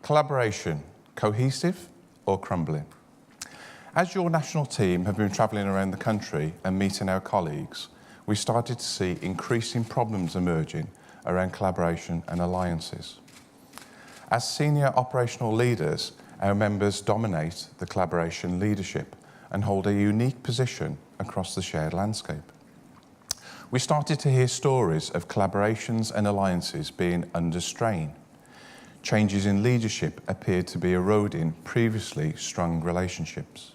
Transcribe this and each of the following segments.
Collaboration, cohesive or crumbling? As your national team have been travelling around the country and meeting our colleagues, we started to see increasing problems emerging around collaboration and alliances. As senior operational leaders, our members dominate the collaboration leadership and hold a unique position across the shared landscape. We started to hear stories of collaborations and alliances being under strain. Changes in leadership appeared to be eroding previously strong relationships.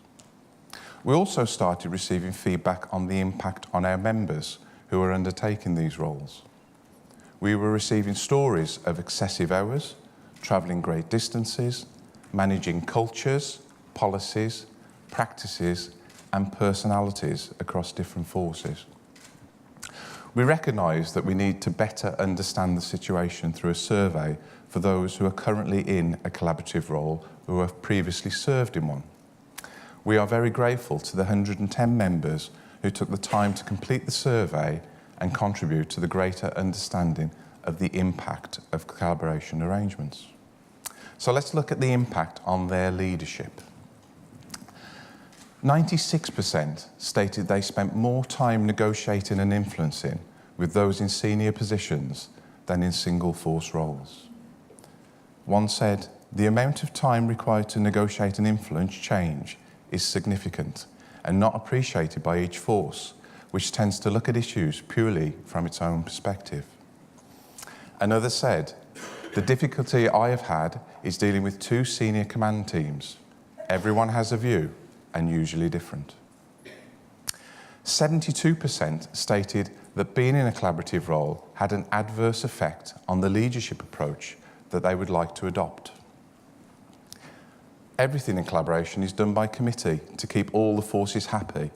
We also started receiving feedback on the impact on our members who are undertaking these roles. We were receiving stories of excessive hours, travelling great distances, managing cultures, policies, practices, and personalities across different forces. We recognise that we need to better understand the situation through a survey for those who are currently in a collaborative role who have previously served in one. We are very grateful to the 110 members who took the time to complete the survey and contribute to the greater understanding of the impact of collaboration arrangements. So let's look at the impact on their leadership. 96% stated they spent more time negotiating and influencing with those in senior positions than in single force roles. One said, "The amount of time required to negotiate and influence change is significant and not appreciated by each force, which tends to look at issues purely from its own perspective." Another said, "The difficulty I have had is dealing with two senior command teams. Everyone has a view and usually different." 72% stated that being in a collaborative role had an adverse effect on the leadership approach that they would like to adopt. Everything in collaboration is done by committee to keep all the forces happy.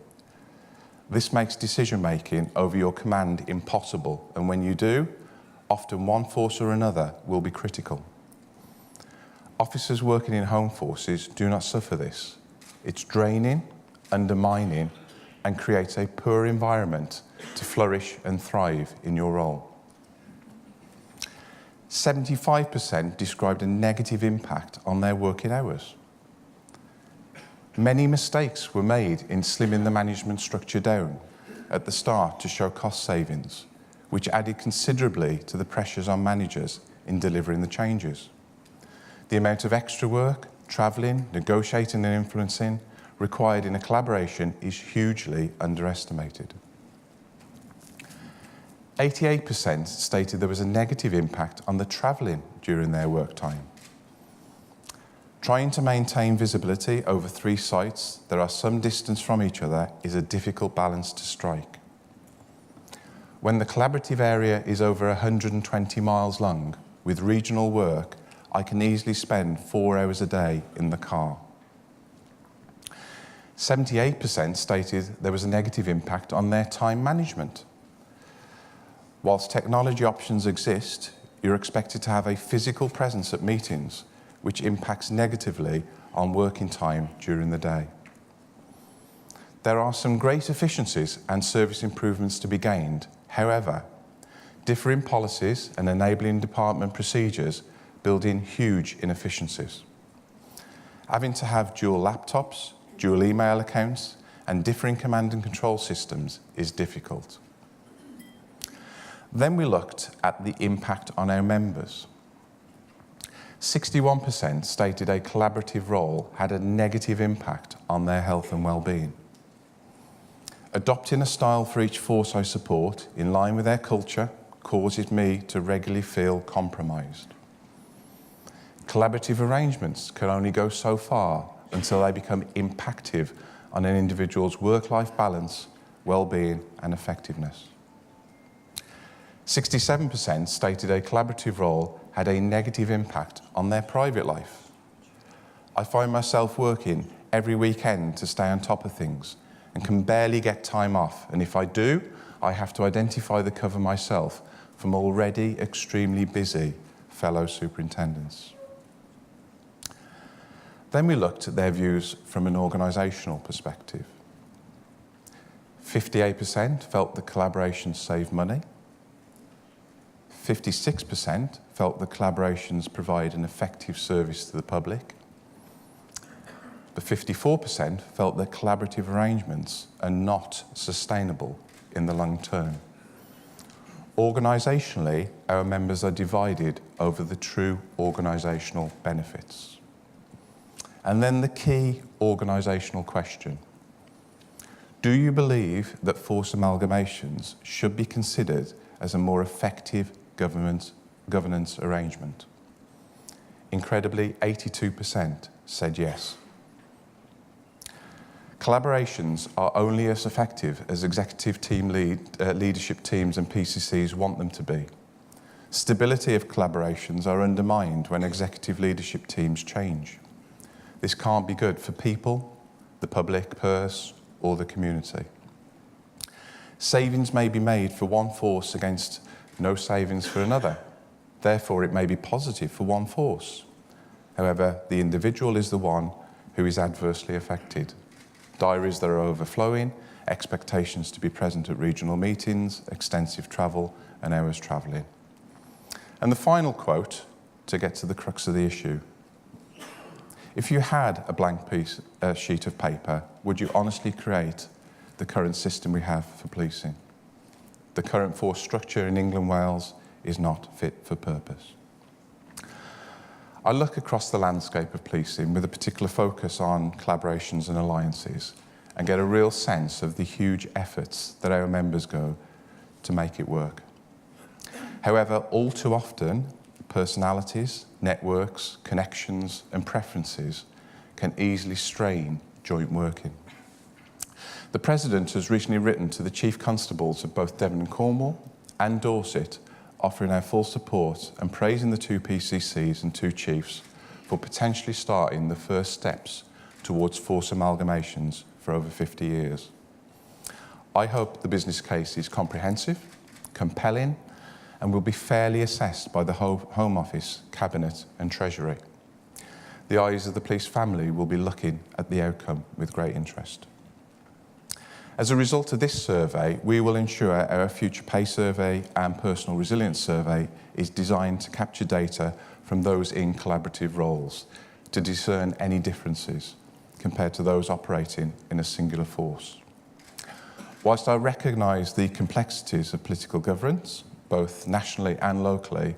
This makes decision-making over your command impossible, and when you do, often one force or another will be critical. Officers working in home forces do not suffer this. It's draining, undermining, and creates a poor environment to flourish and thrive in your role. 75% described a negative impact on their working hours. Many mistakes were made in slimming the management structure down at the start to show cost savings, which added considerably to the pressures on managers in delivering the changes. The amount of extra work, travelling, negotiating and influencing required in a collaboration is hugely underestimated. 88% stated there was a negative impact on the travelling during their work time. Trying to maintain visibility over 3 sites that are some distance from each other is a difficult balance to strike. When the collaborative area is over 120 miles long, with regional work, I can easily spend 4 hours a day in the car. 78% stated there was a negative impact on their time management. Whilst technology options exist, you're expected to have a physical presence at meetings, which impacts negatively on working time during the day. There are some great efficiencies and service improvements to be gained. However, differing policies and enabling department procedures build in huge inefficiencies. Having to have dual laptops, dual email accounts, and differing command and control systems is difficult. Then we looked at the impact on our members. 61% stated a collaborative role had a negative impact on their health and well-being. Adopting a style for each force I support in line with their culture causes me to regularly feel compromised. Collaborative arrangements can only go so far until they become impactive on an individual's work-life balance, well-being and effectiveness. 67% stated a collaborative role had a negative impact on their private life. I find myself working every weekend to stay on top of things and can barely get time off, and if I do, I have to identify the cover myself from already extremely busy fellow superintendents. Then we looked at their views from an organisational perspective. 58% felt the collaboration saved money. 56% felt that collaborations provide an effective service to the public, but 54% felt that collaborative arrangements are not sustainable in the long term. Organisationally, our members are divided over the true organisational benefits. And then the key organisational question: do you believe that forced amalgamations should be considered as a more effective governance arrangement? Incredibly, 82% said yes. Collaborations are only as effective as executive team leadership teams and PCCs want them to be. Stability of collaborations are undermined when executive leadership teams change. This can't be good for people, the public purse, or the community. Savings may be made for one force against no savings for another. Therefore, it may be positive for one force. However, the individual is the one who is adversely affected. Diaries that are overflowing, expectations to be present at regional meetings, extensive travel and hours travelling. And the final quote, to get to the crux of the issue: if you had a blank sheet of paper, would you honestly create the current system we have for policing? The current force structure in England and Wales is not fit for purpose. I look across the landscape of policing with a particular focus on collaborations and alliances, and get a real sense of the huge efforts that our members go to make it work. However, all too often, personalities, networks, connections and preferences can easily strain joint working. The President has recently written to the Chief Constables of both Devon and Cornwall and Dorset, offering our full support and praising the two PCCs and two chiefs for potentially starting the first steps towards force amalgamations for over 50 years. I hope the business case is comprehensive, compelling, and will be fairly assessed by the Home Office, Cabinet and Treasury. The eyes of the police family will be looking at the outcome with great interest. As a result of this survey, we will ensure our future pay survey and personal resilience survey is designed to capture data from those in collaborative roles to discern any differences compared to those operating in a singular force. Whilst I recognise the complexities of political governance, both nationally and locally,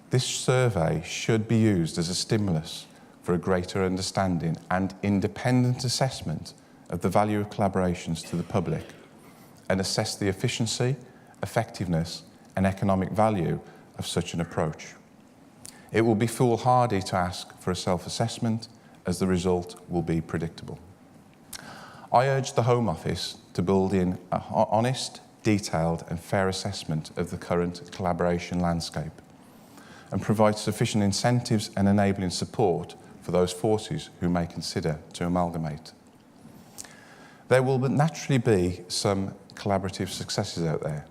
this survey should be used as a stimulus for a greater understanding and independent assessment of the value of collaborations to the public, and assess the efficiency, effectiveness and economic value of such an approach. It will be foolhardy to ask for a self-assessment, as the result will be predictable. I urge the Home Office to build in an honest, detailed and fair assessment of the current collaboration landscape and provide sufficient incentives and enabling support for those forces who may consider to amalgamate. There will naturally be some collaborative successes out there,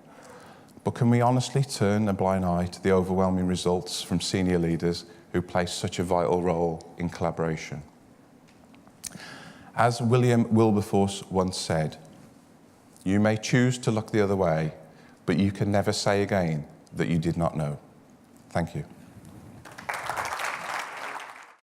but can we honestly turn a blind eye to the overwhelming results from senior leaders who play such a vital role in collaboration? As William Wilberforce once said, "You may choose to look the other way, but you can never say again that you did not know." Thank you.